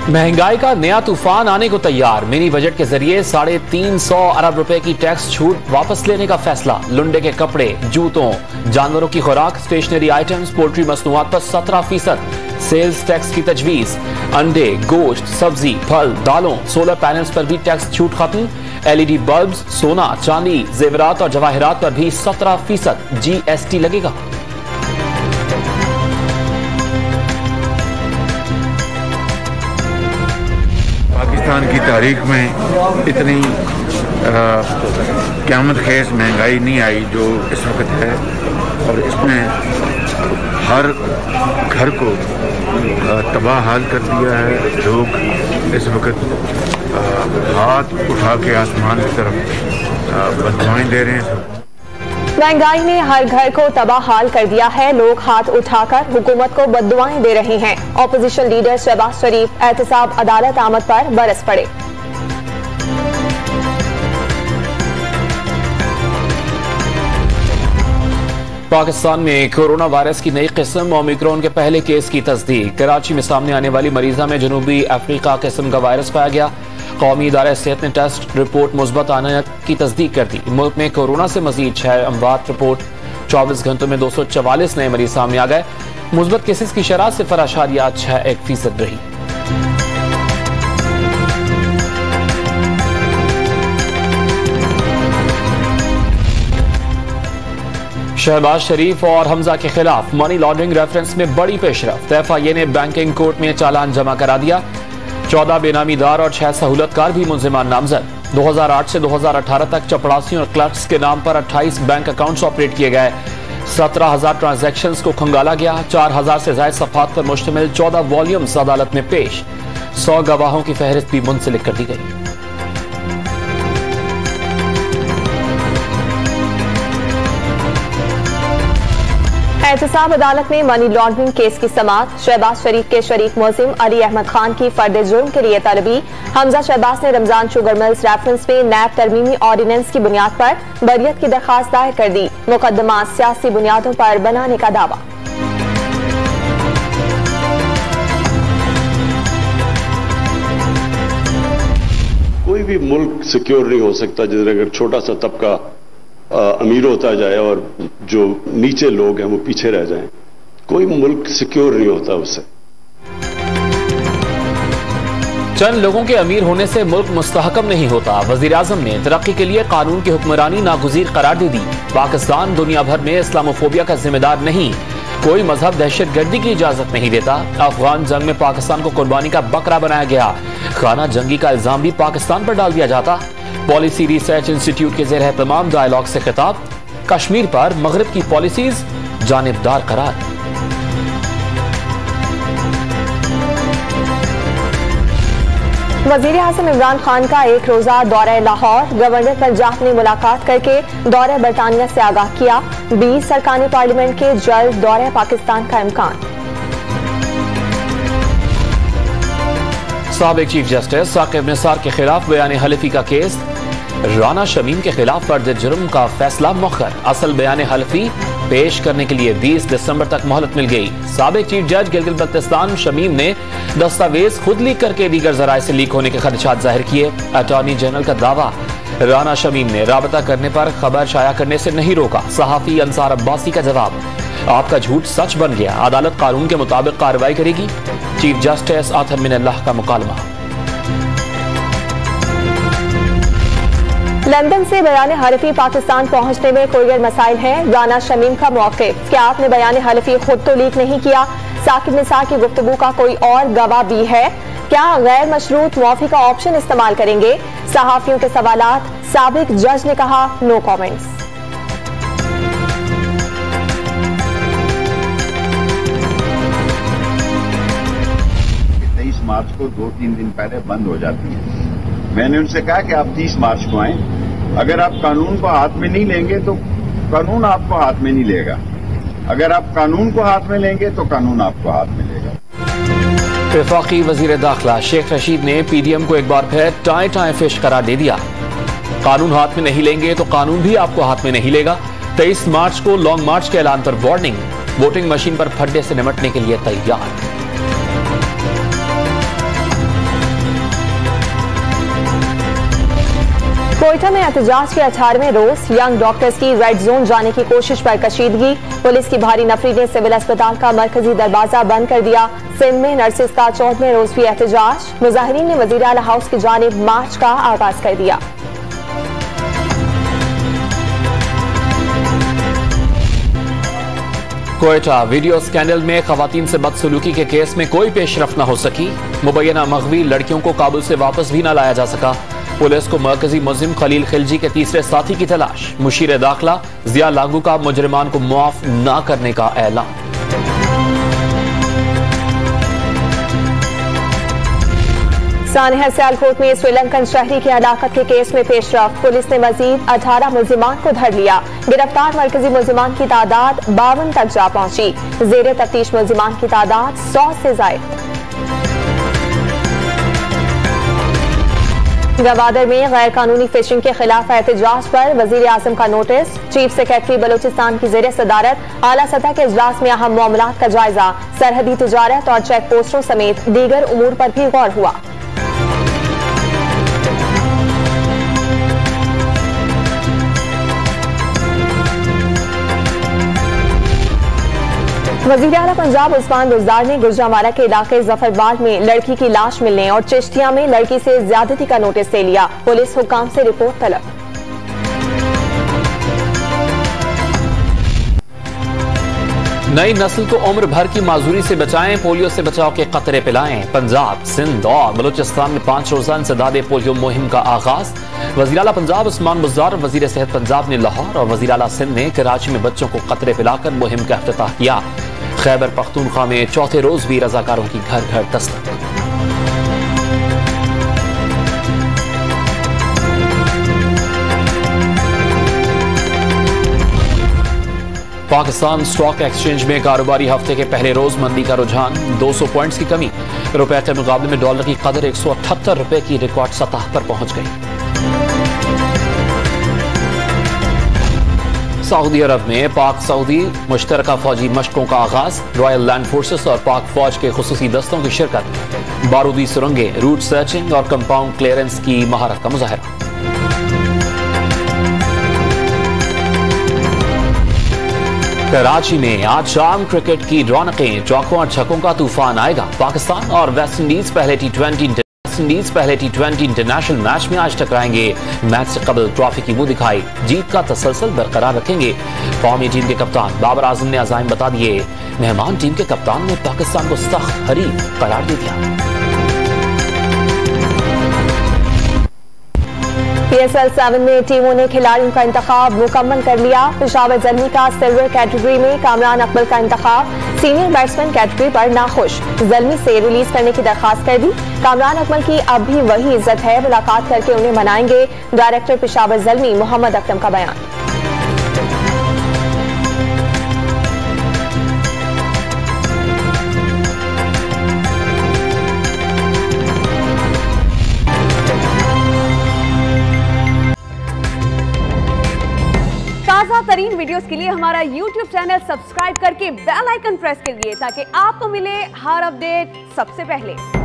महंगाई का नया तूफान आने को तैयार। मिनी बजट के जरिए 350 अरब रुपए की टैक्स छूट वापस लेने का फैसला। लुंडे के कपड़े, जूतों, जानवरों की खुराक, स्टेशनरी आइटम्स, पोल्ट्री मसनूआत पर 17% सेल्स टैक्स की तजवीज। अंडे, गोश्त, सब्जी, फल, दालों, सोलर पैनल्स पर भी टैक्स छूट खत्म। LED बल्ब्स, सोना, चांदी, जेवरात और जवाहरात पर भी 17% GST लगेगा। पाकिस्तान की तारीख में इतनी क़यामत खेज महंगाई नहीं आई जो इस वक्त है, और इसने हर घर को तबाह हाल कर दिया है। लोग इस वक्त हाथ उठा के आसमान की तरफ बददुआएं दे रहे हैं। महंगाई ने हर घर को तबाह हाल कर दिया है। लोग हाथ उठाकर हुकूमत को बद्दुआएं दे रहे हैं। ऑपोजिशन लीडर शहबाज शरीफ एहतसाब अदालत आमद पर बरस पड़े। पाकिस्तान में कोरोना वायरस की नई किस्म ओमिक्रॉन के पहले केस की तस्दीक। कराची में सामने आने वाली मरीजा में जनूबी अफ्रीका किस्म का वायरस पाया गया। कौमी इदारा सेहत ने टेस्ट रिपोर्ट मुस्बत आने की तस्दीक कर दी। मुल्क में कोरोना से मजीद 6 अमवात रिपोर्ट। 24 घंटों में 244 नए मरीज सामने आ गए। मुस्बत केसेस की शरह 0.61% रही। शहबाज शरीफ और हमजा के खिलाफ मनी लॉन्ड्रिंग रेफरेंस में बड़ी पेशरफ्त। FIA ने बैंकिंग कोर्ट में चालान जमा करा दिया। 14 बेनामीदार और 6 सहूलतकार भी मुलजिमान नामजद। 2008 से 2018 तक चपड़ासियों और क्लर्क्स के नाम पर 28 बैंक अकाउंट्स ऑपरेट किए गए। 17,000 ट्रांजैक्शंस को खंगाला गया। 4,000 से ज्यादा सफात पर मुश्तमिल 14 वॉल्यूम्स अदालत में पेश। 100 गवाहों की फहरिस्त भी मुंसलिक कर दी गई। एहतसाब अदालत में मनी लॉन्ड्रिंग केस की समाअत। शहबाज शरीफ के शरीक मुलजिम अली अहमद खान की फर्द जुर्म के लिए तलबी। हमजा शहबाज ने रमजान शुगर मिल्स रेफरेंस में नैब तरमीमी ऑर्डिनेंस की बुनियाद पर बरियत की दरखास्त दायर कर दी। मुकदमा सियासी बुनियादों पर बनाने का दावा। कोई भी मुल्क सिक्योर नहीं हो सकता जिधर अगर छोटा सा तबका अमीर होता जाए और जो नीचे लोग हैं वो पीछे रह जाएं। कोई मुल्क सिक्योर नहीं होता उससे। चंद लोगों के अमीर होने से मुल्क मुस्तहकम नहीं होता। वजीर आजम ने तरक्की के लिए कानून की हुक्मरानी नागुज़ीर करार दे दी। पाकिस्तान दुनिया भर में इस्लामोफोबिया का जिम्मेदार नहीं। कोई मजहब दहशतगर्दी की इजाजत नहीं देता। अफगान जंग में पाकिस्तान को कुर्बानी का बकरा बनाया गया। खाना जंगी का इल्जाम भी पाकिस्तान पर डाल दिया जाता। पॉलिसी रिसर्च इंस्टीट्यूट के ज़ेर तमाम डायलॉग से खिताब। कश्मीर पर मगरिब की पॉलिसीज जानिबदार करार। वजीर आज़म इमरान खान का एक रोजा दौरा लाहौर। गवर्नर पंजाब ने मुलाकात करके दौरे बरतानिया से आगाह किया। 20 अरकान पार्लियामेंट के जल्द दौरे पाकिस्तान का इम्कान। साबिक चीफ जस्टिस साकिब निसार के खिलाफ बयान हलफी का केस। राना शमीम के खिलाफ फर्द जुर्म का फैसला मुअख्खर। असल बयान हलफी पेश करने के लिए 20 दिसंबर तक मोहलत मिल गई। साबिक चीफ जज गिलगित बल्तिस्तान शमीम ने दस्तावेज खुद लीक करके दीगर जराए से लीक होने के खदशात जाहिर किए। अटॉर्नी जनरल का दावा, राना शमीम ने राबता करने पर खबर शाया करने से नहीं रोका। सहाफी अंसार अब्बासी का जवाब, आपका झूठ सच बन गया। अदालत कानून के मुताबिक कार्रवाई करेगी। चीफ जस्टिस आथर मिनल्लाह का मुकालमा। लंदन से बयान हलफी पाकिस्तान पहुंचने में कोई मसाइल हैं। राना शमीम का मौक़िफ़, क्या आपने बयान हलफी खुद तो लीक नहीं किया? साकिब निसार की गुफ्तगू का कोई और गवाह भी है? क्या गैर मशरूत मुआफ़ी का ऑप्शन इस्तेमाल करेंगे? सहाफियों के सवालात। साबिक जज ने कहा नो कमेंट्स। 23 मार्च को 2-3 दिन पहले बंद हो जाती है। मैंने उनसे कहा कि आप 30 मार्च को आएं। अगर आप कानून को हाथ में नहीं लेंगे तो कानून आपको हाथ में नहीं लेगा। अगर आप कानून को हाथ में लेंगे तो कानून आपको हाथ में लेगा। वफाकी वजीर दाखिला शेख रशीद ने PDM को एक बार फिर टाए टाए फिश करार दे दिया। कानून हाथ में नहीं लेंगे तो कानून भी आपको हाथ में नहीं लेगा। 23 मार्च को लॉन्ग मार्च के ऐलान पर वार्निंग। वोटिंग मशीन पर फड्डे से निपटने के लिए तैयार। कोयटा में एहतजाज के 18वें रोज यंग डॉक्टर्स की रेड जोन जाने की कोशिश पर कशीदगी। पुलिस की भारी नफरी ने सिविल अस्पताल का मरकजी दरवाजा बंद कर दिया। सिंध में नर्सिस का 14वें रोज भी एहतजाज। मुजाहिरीन ने वजीर आला हाउस की जानिब मार्च का आगाज कर दिया। कोयटा वीडियो स्कैंडल में खवातीन से बदसलूकी के केस में कोई पेशरफ न हो सकी। मुबैना मगवी लड़कियों को काबुल से वापस भी न लाया जा सका। पुलिस को मरकजी मुलजिम खलील खिलजी के तीसरे साथी की तलाश। मुशीर दाखिला जिया लागू का मुजरिमान को मुआफ न करने का ऐलान। सानहर सियालकोट में श्रीलंकन शहरी की हलाकत के केस में पेशरफ। पुलिस ने मजीद 18 मुलजिमान को धर लिया। गिरफ्तार मरकजी मुलजिमान की तादाद 52 तक जा पहुंची। जेर तफ्तीश मुलजिमान की तादाद 100 से ज्यादा। गवादर में गैर कानूनी फिशिंग के खिलाफ एहतजाज पर वजीर आजम का नोटिस। चीफ सेक्रेटरी बलूचिस्तान की जेर सदारत आला सतह के इजलास में अहम मामलात का जायजा। सरहदी तिजारत और चेक पोस्टों समेत दीगर उमूर पर भी गौर हुआ। वज़ीर आला पंजाब उस्मान बुज़दार ने गुजरांवाला के इलाके जफरबाल में लड़की की लाश मिलने और चिश्तिया में लड़की से ज्यादती का नोटिस ले लिया। पुलिस हुकाम से रिपोर्ट तलब। नई नस्ल को उम्र भर की माजूरी से बचाएं, पोलियो से बचाव के कतरे पिलाएं। पंजाब, सिंध और बलूचिस्तान में 5 रोजा इंसदाद पोलियो मुहिम का आगाज। वज़ीर आला पंजाब उस्मान बुज़दार और वज़ीर सेहत पंजाब ने लाहौर और वज़ीर आला सिंध ने कराची में बच्चों को कतरे पिलाकर मुहिम का इफ्तिताह किया। खैबर पख्तूनख्वा में चौथे रोज भी रजाकारों की घर घर दस्तक। पाकिस्तान स्टॉक एक्सचेंज में कारोबारी हफ्ते के पहले रोज मंदी का रुझान। 200 पॉइंट्स की कमी। रुपए के मुकाबले में डॉलर की कदर 178 रुपए की रिकॉर्ड सतह पर पहुंच गई। सऊदी अरब में पाक सऊदी मुश्तरका फौजी मशकों का आगाज। रॉयल लैंड फोर्सेस और पाक फौज के खुसूसी दस्तों की शिरकत। बारूदी सुरंगें, रूट सर्चिंग और कंपाउंड क्लियरेंस की महारत का मुजाहरा। कराची में आज शाम क्रिकेट की रौनकें। चौकों और छक्कों का तूफान आएगा। पाकिस्तान और वेस्टइंडीज पहले टी20 इंटरनेशनल मैच में आज टकराएंगे। मैच से कबल ट्रॉफी की मुंह दिखाई, जीत का तसलसल बरकरार रखेंगे। कौमी टीम के कप्तान बाबर आजम ने अज़ाइम बता दिए। मेहमान टीम के कप्तान ने पाकिस्तान को सख्त हरीफ करार दे दिया। PSL 7 में टीमों ने खिलाड़ियों का इंतखाब मुकम्मल कर लिया। पेशावर ज़ल्मी का सिल्वर कैटेगरी में कामरान अकबल का इंतखाब। सीनियर बैट्समैन कैटेगरी पर नाखुश, ज़ल्मी से रिलीज करने की दरखास्त कर दी। कामरान अकबल की अब भी वही इज्जत है, मुलाकात करके उन्हें मनाएंगे। डायरेक्टर पेशावर ज़ल्मी मोहम्मद अकरम का बयान। ताज़ा तरीन वीडियोस के लिए हमारा YouTube चैनल सब्सक्राइब करके बेल आइकन प्रेस कीजिए ताकि आपको मिले हर अपडेट सबसे पहले।